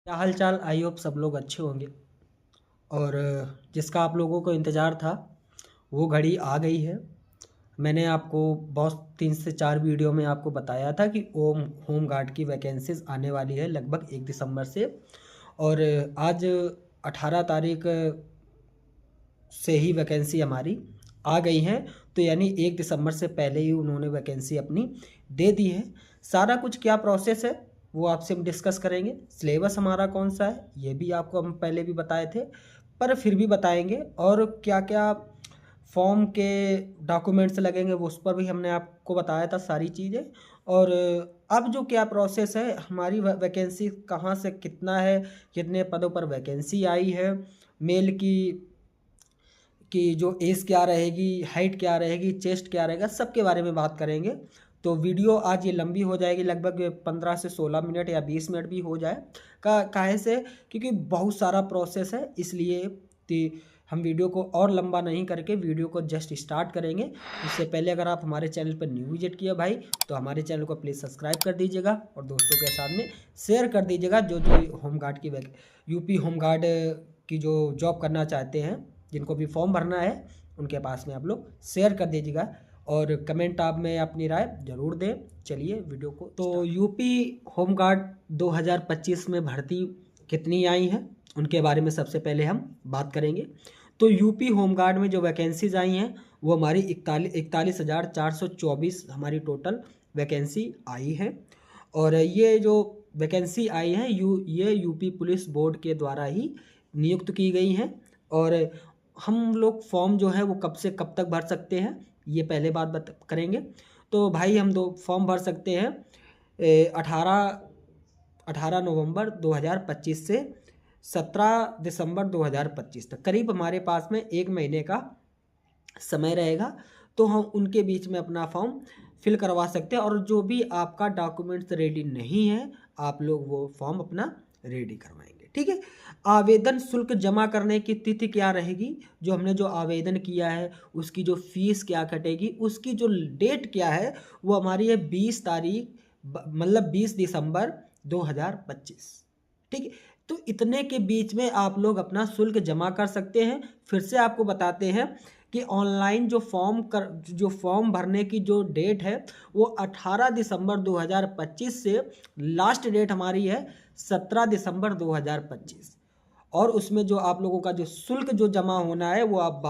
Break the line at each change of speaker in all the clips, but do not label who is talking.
क्या हाल चाल। I hope सब लोग अच्छे होंगे। और जिसका आप लोगों को इंतज़ार था वो घड़ी आ गई है। मैंने आपको बहुत 3 से 4 वीडियो में आपको बताया था कि होम गार्ड की वैकेंसीज आने वाली है लगभग 1 दिसंबर से। और आज 18 तारीख से ही वैकेंसी हमारी आ गई हैं। तो यानी 1 दिसंबर से पहले ही उन्होंने वैकेंसी अपनी दे दी है। सारा कुछ क्या प्रोसेस है वो आपसे हम डिस्कस करेंगे। सिलेबस हमारा कौन सा है ये भी आपको हम पहले भी बताए थे, पर फिर भी बताएंगे। और क्या क्या फॉर्म के डॉक्यूमेंट्स लगेंगे वो उस पर भी हमने आपको बताया था सारी चीज़ें। और अब जो क्या प्रोसेस है, हमारी वैकेंसी कहाँ से कितना है, कितने पदों पर वैकेंसी आई है, मेल की जो एज क्या रहेगी, हाइट क्या रहेगी, चेस्ट क्या रहेगा, सबके बारे में बात करेंगे। तो वीडियो आज ये लंबी हो जाएगी, लगभग 15 से 16 मिनट या 20 मिनट भी हो जाए काहे से, क्योंकि बहुत सारा प्रोसेस है। इसलिए हम वीडियो को और लंबा नहीं करके वीडियो को जस्ट स्टार्ट करेंगे। उससे पहले अगर आप हमारे चैनल पर न्यू विजिट किया भाई तो हमारे चैनल को प्लीज़ सब्सक्राइब कर दीजिएगा और दोस्तों के साथ में शेयर कर दीजिएगा। जो जो होमगार्ड की यूपी होमगार्ड की जो जॉब करना चाहते हैं, जिनको भी फॉर्म भरना है, उनके पास में आप लोग शेयर कर दीजिएगा और कमेंट आप में अपनी राय ज़रूर दें। चलिए वीडियो को तो यूपी होमगार्ड 2025 में भर्ती कितनी आई हैं उनके बारे में सबसे पहले हम बात करेंगे। तो यूपी होमगार्ड में जो वैकेंसीज आई हैं वो हमारी 41,424 हमारी टोटल वैकेंसी आई है। और ये जो वैकेंसी आई है ये यूपी पुलिस बोर्ड के द्वारा ही नियुक्त की गई हैं। और हम लोग फॉर्म जो है वो कब से कब तक भर सकते हैं ये पहले बात करेंगे। तो भाई हम दो फॉर्म भर सकते हैं 18 नवंबर 2025 से 17 दिसंबर 2025 तक, करीब हमारे पास में 1 महीने का समय रहेगा। तो हम उनके बीच में अपना फॉर्म फिल करवा सकते हैं। और जो भी आपका डॉक्यूमेंट्स रेडी नहीं है आप लोग वो फॉर्म अपना रेडी करवाएंगे, ठीक है। आवेदन शुल्क जमा करने की तिथि क्या रहेगी, जो हमने जो आवेदन किया है उसकी जो फीस क्या कटेगी, उसकी जो डेट क्या है वो हमारी है 20 तारीख, मतलब 20 दिसंबर 2025, ठीक है। तो इतने के बीच में आप लोग अपना शुल्क जमा कर सकते हैं। फिर से आपको बताते हैं कि ऑनलाइन जो फॉर्म भरने की जो डेट है वो 18 दिसंबर 2025 से लास्ट डेट हमारी है 17 दिसंबर 2025। और उसमें जो आप लोगों का जो शुल्क जो जमा होना है वो आप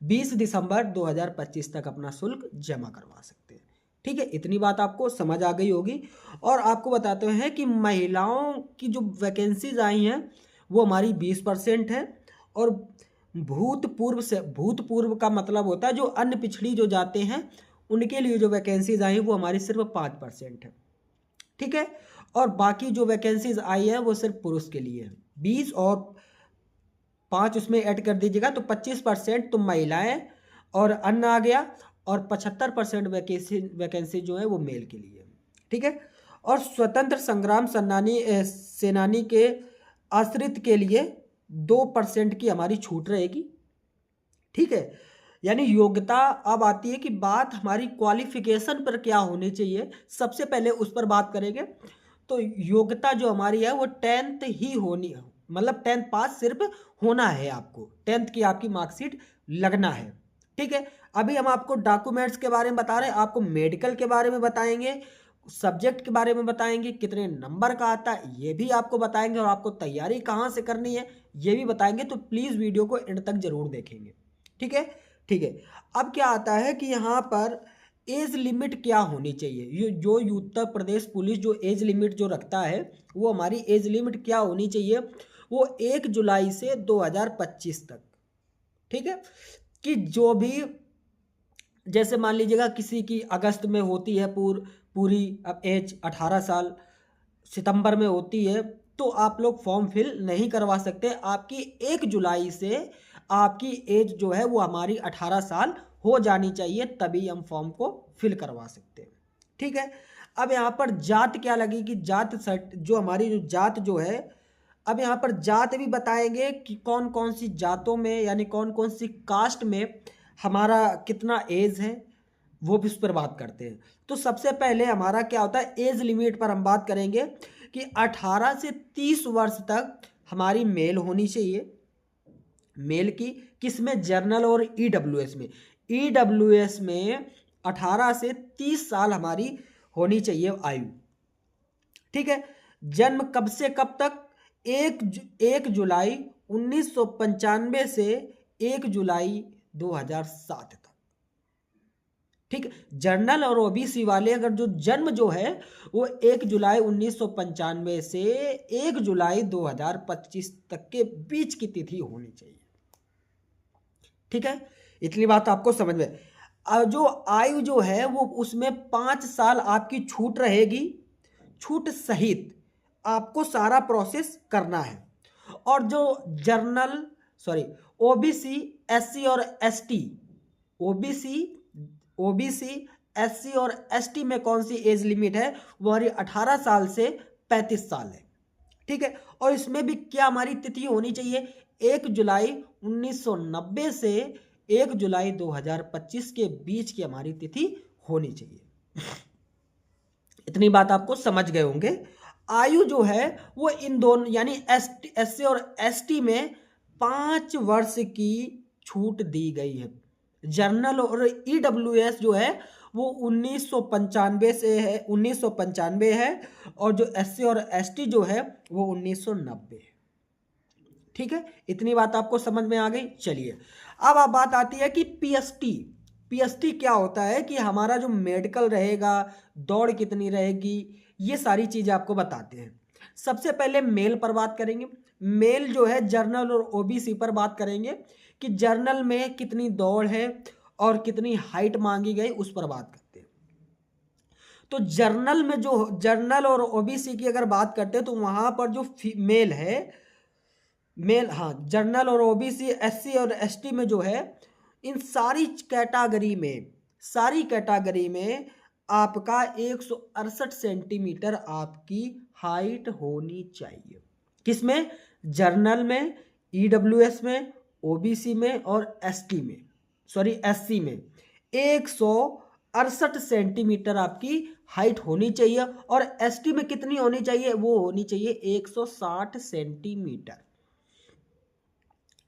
20 दिसंबर 2025 तक अपना शुल्क जमा करवा सकते हैं, ठीक है। इतनी बात आपको समझ आ गई होगी। और आपको बताते हैं कि महिलाओं की जो वैकेंसीज आई हैं वो हमारी 20% है। और भूतपूर्व का मतलब होता है जो अन्य पिछड़ी जो जाते हैं उनके लिए जो वैकेंसीज आई हैं वो हमारी सिर्फ 5% है, ठीक है। और बाकी जो वैकेंसीज आई है वो सिर्फ पुरुष के लिए है। 20 और 5 उसमें ऐड कर दीजिएगा तो 25% तो महिलाएं और अन्य आ गया। और 75% वैकेंसी जो है वो मेल के लिए, ठीक है। और स्वतंत्र संग्राम सेनानी के आश्रित के लिए 2% की हमारी छूट रहेगी, ठीक है। यानी योग्यता अब आती है कि बात हमारी क्वालिफिकेशन पर क्या होनी चाहिए, सबसे पहले उस पर बात करेंगे। तो योग्यता जो हमारी है वो 10th ही होनी है, मतलब 10th पास सिर्फ होना है, आपको 10th की आपकी मार्कशीट लगना है, ठीक है। अभी हम आपको डॉक्यूमेंट्स के बारे में बता रहे हैं, आपको मेडिकल के बारे में बताएंगे, सब्जेक्ट के बारे में बताएंगे, कितने नंबर का आता है ये भी आपको बताएंगे, और आपको तैयारी कहाँ से करनी है ये भी बताएंगे। तो प्लीज़ वीडियो को एंड तक जरूर देखेंगे, ठीक है, ठीक है। अब क्या आता है कि यहाँ पर एज लिमिट क्या होनी चाहिए, ये जो उत्तर प्रदेश पुलिस जो एज लिमिट जो रखता है वो हमारी एज लिमिट क्या होनी चाहिए, वो 1 जुलाई से 2025 तक, ठीक है। कि जो भी, जैसे मान लीजिएगा किसी की अगस्त में होती है पूरी अब एज 18 साल, सितंबर में होती है, तो आप लोग फॉर्म फिल नहीं करवा सकते। आपकी 1 जुलाई से आपकी एज जो है वो हमारी 18 साल हो जानी चाहिए, तभी हम फॉर्म को फिल करवा सकते हैं, ठीक है। अब यहाँ पर जात क्या लगेगी, जो हमारी जो जात जो है, अब यहाँ पर जात भी बताएंगे कि कौन कौन सी जातों में यानी कौन कौन सी कास्ट में हमारा कितना एज है, वो भी उस पर बात करते हैं। तो सबसे पहले हमारा क्या होता है, एज लिमिट पर हम बात करेंगे कि 18 से 30 वर्ष तक हमारी मेल होनी चाहिए, मेल की किसमें, जर्नल और ईडब्ल्यूएस में। ईडब्ल्यूएस में 18 से 30 साल हमारी होनी चाहिए आयु। ठीक है। जन्म कब से कब तक, 1 जुलाई 1995 से 1 जुलाई 2007 तक। ठीक है। जर्नल और ओबीसी वाले अगर जो जन्म जो है वो 1 जुलाई 1995 से 1 जुलाई 2025 तक के बीच की तिथि होनी चाहिए। ठीक है, इतनी बात आपको समझ में। जो आयु जो है वो उसमें 5 साल आपकी छूट रहेगी, छूट सहित आपको सारा प्रोसेस करना है। और जो ओबीसी, एससी और एसटी, ओबीसी एससी और एसटी में कौन सी एज लिमिट है, वो हमारी 18 साल से 35 साल है। ठीक है। और इसमें भी क्या हमारी तिथि होनी चाहिए, 1 जुलाई 1990 से 1 जुलाई 2025 के बीच की हमारी तिथि होनी चाहिए। इतनी बात आपको समझ गए होंगे। आयु जो है वो इन दोनों यानी एससी और एसटी में 5 वर्ष की छूट दी गई है। जर्नल और ईडब्ल्यूएस जो है वो 1995 से है, 1995 है, और जो एससी और एसटी जो है वो 1990 है। ठीक है, इतनी बात आपको समझ में आ गई। चलिए अब आप बात आती है कि पीएसटी क्या होता है, कि हमारा जो मेडिकल रहेगा, दौड़ कितनी रहेगी, ये सारी चीजें आपको बताते हैं। सबसे पहले मेल पर बात करेंगे। मेल जो है जर्नल और ओबीसी पर बात करेंगे कि जर्नल में कितनी दौड़ है और कितनी हाइट मांगी गई, उस पर बात करते हैं। तो जर्नल में जो जर्नल और ओबीसी की अगर बात करते हैं तो वहां पर जो मेल है, जर्नल और ओबीसी, एससी और एसटी में जो है, इन सारी कैटेगरी में आपका 168 सेंटीमीटर आपकी हाइट होनी चाहिए। किसमें, जर्नल में, ईडब्ल्यूएस में, ओबीसी में और एससी में 168 सेंटीमीटर आपकी हाइट होनी चाहिए। और एसटी में कितनी होनी चाहिए, वो होनी चाहिए 160 सेंटीमीटर।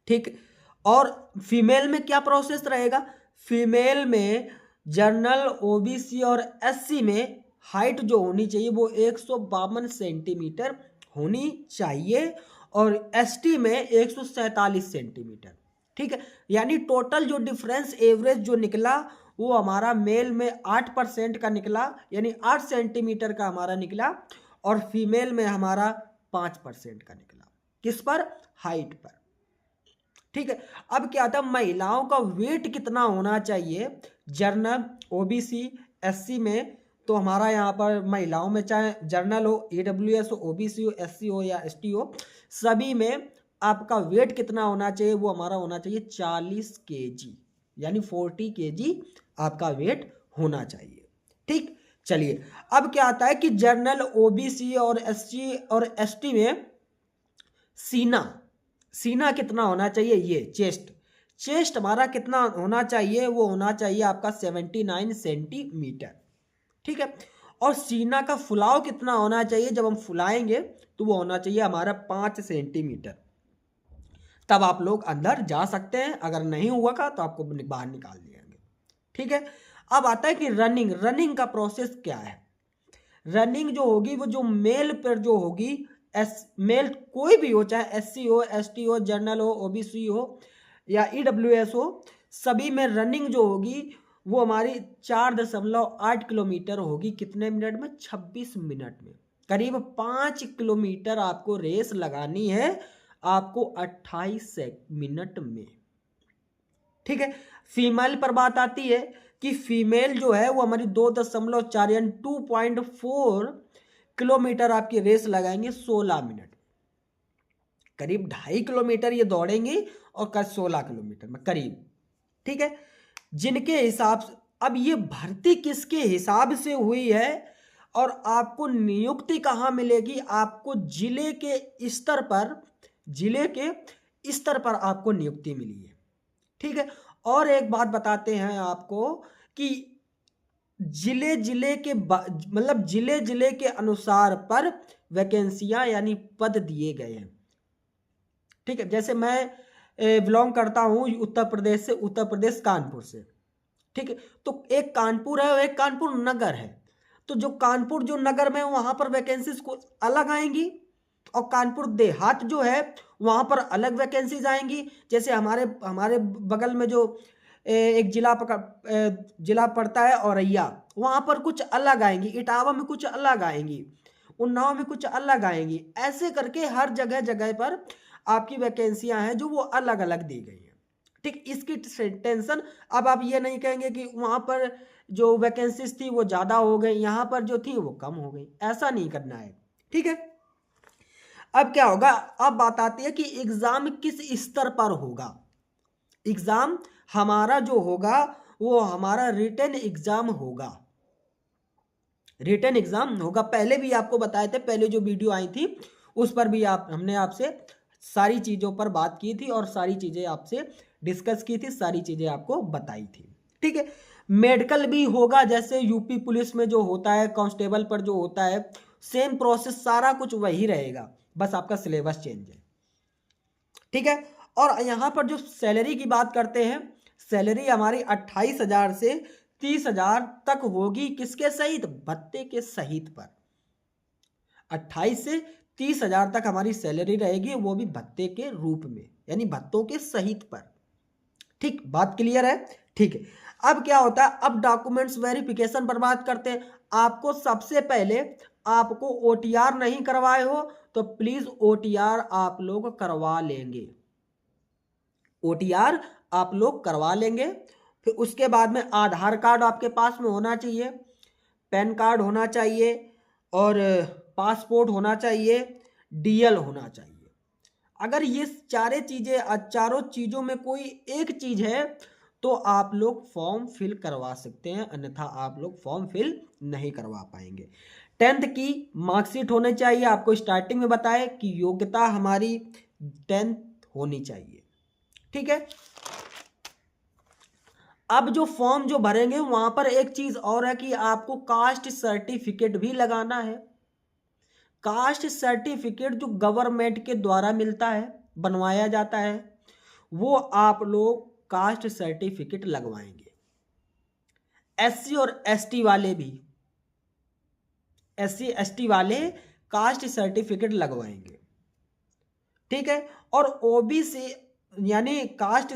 ठीक। और फीमेल में क्या प्रोसेस रहेगा, फीमेल में जर्नल, ओबीसी और एससी में हाइट जो होनी चाहिए वो 152 सेंटीमीटर होनी चाहिए, और एसटी में 147 सेंटीमीटर। ठीक है, यानी टोटल जो डिफरेंस एवरेज जो निकला वो हमारा मेल में 8% का निकला, यानी 8 सेंटीमीटर का हमारा निकला, और फीमेल में हमारा 5% का निकला। किस पर, हाइट पर। ठीक है। अब क्या था, महिलाओं का वेट कितना होना चाहिए, जर्नल, ओबीसी, एससी में, तो हमारा यहाँ पर महिलाओं में चाहे जर्नल हो, ईडब्ल्यूएस हो, ओबीसी हो, एससी हो या एसटी हो, सभी में आपका वेट कितना होना चाहिए, वो हमारा होना चाहिए 40 केजी, यानी 40 केजी आपका वेट होना चाहिए। ठीक। चलिए अब क्या आता है कि जर्नल, ओबीसी और एससी और एसटी में सीना कितना होना चाहिए, ये चेस्ट हमारा कितना होना चाहिए, वो होना चाहिए आपका 79 सेंटीमीटर। ठीक है। और सीना का फुलाव कितना होना चाहिए, जब हम फुलाएंगे तो वो होना चाहिए हमारा 5 सेंटीमीटर। तब आप लोग अंदर जा सकते हैं, अगर नहीं हुआ का तो आपको बाहर निकाल दिएंगे। ठीक है। अब आता है कि रनिंग का प्रोसेस क्या है। रनिंग जो होगी वो जो मेल पर जो होगी, मेल कोई भी हो, चाहे एससी हो, एसटी हो, जर्नल हो, ओबीसी हो या ईडब्ल्यूएस हो, सभी में रनिंग जो होगी वो हमारी 4.8 किलोमीटर होगी। कितने मिनट में, 26 मिनट में। करीब 5 किलोमीटर आपको रेस लगानी है, आपको 28 मिनट में। ठीक है। फीमेल पर बात आती है कि फीमेल जो है वो हमारी 2.4 यानी 2.4 किलोमीटर आपकी रेस लगाएंगे 16 मिनट, करीब 2.5 किलोमीटर ये दौड़ेंगे और 16 किलोमीटर में करीब। ठीक है। जिनके हिसाब से, अब ये भर्ती किसके हिसाब से हुई है और आपको नियुक्ति कहाँ मिलेगी, आपको जिले के स्तर पर आपको नियुक्ति मिली है। ठीक है। और एक बात बताते हैं आपको कि जिले के अनुसार पर वैकेंसियां यानी पद दिए गए हैं। ठीक है, जैसे मैं बिलोंग करता हूँ उत्तर प्रदेश से, उत्तर प्रदेश कानपुर से। ठीक है, तो एक कानपुर है और एक कानपुर नगर है। तो जो कानपुर जो नगर में वहां पर वैकेंसीज को अलग आएंगी, और कानपुर देहात जो है वहां पर अलग वैकेंसीज आएंगी। जैसे हमारे हमारे बगल में जो एक जिला पड़ता है औरैया, वहां पर कुछ अलग आएंगी, इटावा में कुछ अलग आएंगी, उन्नाव में कुछ अलग आएंगी। ऐसे करके हर जगह जगह पर आपकी वैकेंसियां हैं जो वो अलग अलग दी गई हैं। ठीक, इसकी टेंशन, अब आप ये नहीं कहेंगे कि वहां पर जो वैकेंसीज थी वो ज़्यादा हो गई, यहाँ पर जो थी वो कम हो गई, ऐसा नहीं करना है। ठीक है, अब क्या होगा, अब बात आती है कि एग्जाम किस स्तर पर होगा। एग्जाम हमारा जो होगा वो हमारा रिटन एग्जाम होगा, रिटन एग्जाम होगा। पहले भी आपको बताए थे, पहले जो वीडियो आई थी उस पर भी हमने आपसे सारी चीज़ों पर बात की थी और सारी चीज़ें आपसे डिस्कस की थी, सारी चीज़ें आपको बताई थी। ठीक है, मेडिकल भी होगा, जैसे यूपी पुलिस में जो होता है, कांस्टेबल पर जो होता है, सेम प्रोसेस, सारा कुछ वही रहेगा, बस आपका सिलेबस चेंज है। ठीक है, और यहाँ पर जो सैलरी की बात करते हैं, सैलरी हमारी 28,000 से 30,000 तक होगी, किसके सहित, भत्ते के सहित पर। 28 से 30,000 तक हमारी सैलरी रहेगी, वो भी भत्ते के रूप में, यानी भत्तों के सहित पर। ठीक, बात क्लियर है। ठीक है, अब क्या होता है, अब डॉक्यूमेंट्स वेरिफिकेशन पर बात करते हैं। आपको सबसे पहले, आपको ओटीआर नहीं करवाए हो तो प्लीज ओटीआर आप लोग करवा लेंगे, ओटीआर आप लोग करवा लेंगे। फिर उसके बाद में आधार कार्ड आपके पास में होना चाहिए, पैन कार्ड होना चाहिए, और पासपोर्ट होना चाहिए, डीएल होना चाहिए। अगर ये चारों चीज़ों में कोई एक चीज़ है तो आप लोग फॉर्म फिल करवा सकते हैं, अन्यथा आप लोग फॉर्म फिल नहीं करवा पाएंगे। 10th की मार्कशीट होनी चाहिए। आपको स्टार्टिंग में बताए कि योग्यता हमारी 10th होनी चाहिए। ठीक है, अब जो फॉर्म जो भरेंगे वहां पर एक चीज और है कि आपको कास्ट सर्टिफिकेट भी लगाना है। कास्ट सर्टिफिकेट जो गवर्नमेंट के द्वारा मिलता है, बनवाया जाता है, वो आप लोग कास्ट सर्टिफिकेट लगवाएंगे। एससी और एसटी वाले भी, एससी एसटी वाले कास्ट सर्टिफिकेट लगवाएंगे। ठीक है, और ओबीसी यानी कास्ट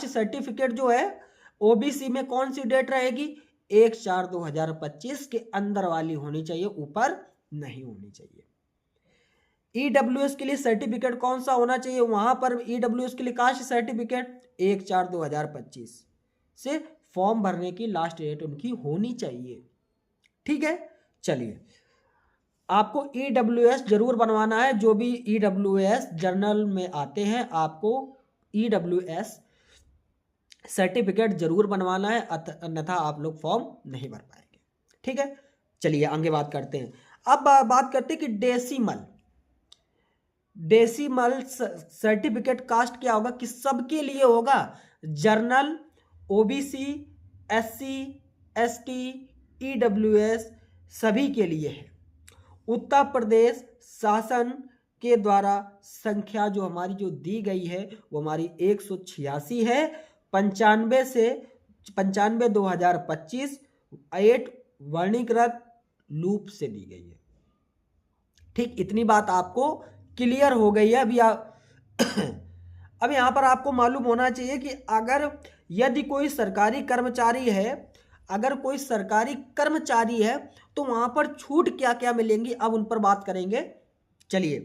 सर्टिफिकेट जो है ओबीसी में कौन सी डेट रहेगी, 1/4/2025 के अंदर वाली होनी चाहिए, ऊपर नहीं होनी चाहिए। ईडब्ल्यूएस के लिए सर्टिफिकेट कौन सा होना चाहिए, वहां पर ईडब्ल्यूएस के लिए कास्ट सर्टिफिकेट 1/4/2025 से फॉर्म भरने की लास्ट डेट उनकी होनी चाहिए। ठीक है, चलिए, आपको ईडब्ल्यूएस जरूर बनवाना है। जो भी ईडब्ल्यूएस जर्नल में आते हैं, आपको ईडब्ल्यूएस सर्टिफिकेट जरूर बनवाना है, अन्यथा आप लोग फॉर्म नहीं भर पाएंगे। ठीक है, चलिए आगे बात करते हैं। अब बात करते हैं कि डेसिमल सर्टिफिकेट कास्ट क्या होगा, कि सबके लिए होगा, journal, OBC, SC, ST, EWS सभी के लिए है। उत्तर प्रदेश शासन के द्वारा संख्या जो हमारी जो दी गई है वो हमारी 186 है, 95 2025 8 वर्णीकृत लूप से दी गई है। ठीक, इतनी बात आपको क्लियर हो गई है। अब यहाँ पर आपको मालूम होना चाहिए कि अगर यदि कोई सरकारी कर्मचारी है, अगर कोई सरकारी कर्मचारी है तो वहां पर छूट क्या क्या मिलेंगी, अब उन पर बात करेंगे। चलिए,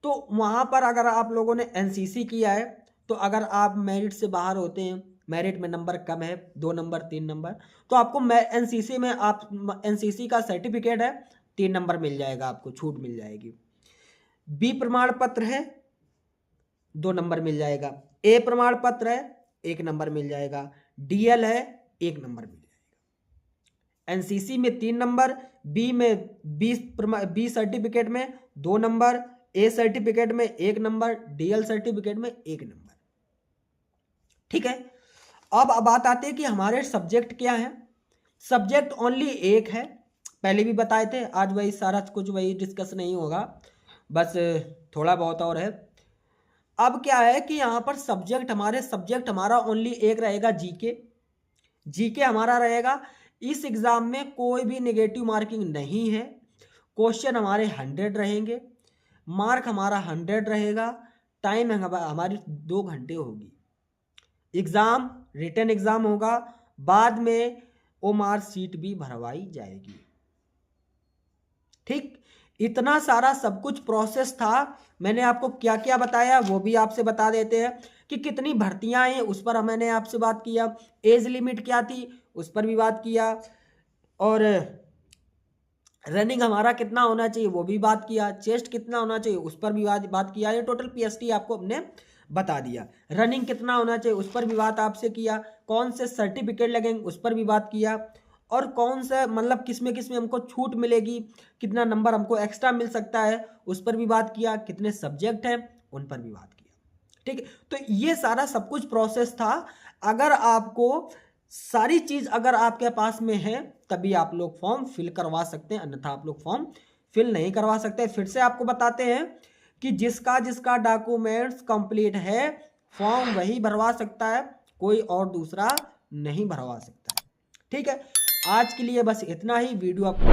तो वहां पर अगर आप लोगों ने एनसीसी किया है, तो अगर आप मेरिट से बाहर होते हैं, मेरिट में नंबर कम है, 2 नंबर 3 नंबर, तो आपको एनसीसी में आप एनसीसी का सर्टिफिकेट है, 3 नंबर मिल जाएगा, आपको छूट मिल जाएगी। बी प्रमाण पत्र है, 2 नंबर मिल जाएगा। ए प्रमाण पत्र है, 1 नंबर मिल जाएगा। डीएल है, 1 नंबर मिल जाएगा। एनसीसी में 3 नंबर, बी में बी सर्टिफिकेट में 2 नंबर, ए सर्टिफिकेट में 1 नंबर, डीएल सर्टिफिकेट में 1 नंबर। ठीक है, अब बात आती है कि हमारे सब्जेक्ट क्या है। सब्जेक्ट ओनली एक है, पहले भी बताए थे, आज वही सारा कुछ वही डिस्कस नहीं होगा, बस थोड़ा बहुत और है। अब क्या है कि यहाँ पर सब्जेक्ट हमारा ओनली एक रहेगा, जीके। जीके हमारा रहेगा। इस एग्जाम में कोई भी नेगेटिव मार्किंग नहीं है। क्वेश्चन हमारे 100 रहेंगे, मार्क हमारा 100 रहेगा, टाइम हमारी 2 घंटे होगी। एग्जाम रिटन एग्जाम होगा, बाद में ओमार सीट भी भरवाई जाएगी। ठीक, इतना सारा सब कुछ प्रोसेस था। मैंने आपको क्या क्या बताया वो भी आपसे बता देते हैं कि कितनी भर्तियां हैं, उस पर मैंने आपसे बात किया। एज लिमिट क्या थी उस पर भी बात किया, और रनिंग हमारा कितना होना चाहिए वो भी बात किया, चेस्ट कितना होना चाहिए उस पर भी बात किया। ये टोटल पीएसटी आपको हमने बता दिया। रनिंग कितना होना चाहिए उस पर भी बात आपसे किया, कौन से सर्टिफिकेट लगेंगे उस पर भी बात किया, और कौन सा मतलब किसमें हमको छूट मिलेगी, कितना नंबर हमको एक्स्ट्रा मिल सकता है उस पर भी बात किया, कितने सब्जेक्ट हैं उन पर भी बात किया। ठीक है, तो ये सारा सब कुछ प्रोसेस था। अगर आपको सारी चीज अगर आपके पास में है तभी आप लोग फॉर्म फिल करवा सकते हैं, अन्यथा आप लोग फॉर्म फिल नहीं करवा सकते। फिर से आपको बताते हैं कि जिसका डॉक्यूमेंट्स कंप्लीट है फॉर्म वही भरवा सकता है, कोई और दूसरा नहीं भरवा सकता है। ठीक है, आज के लिए बस इतना ही। वीडियो आपको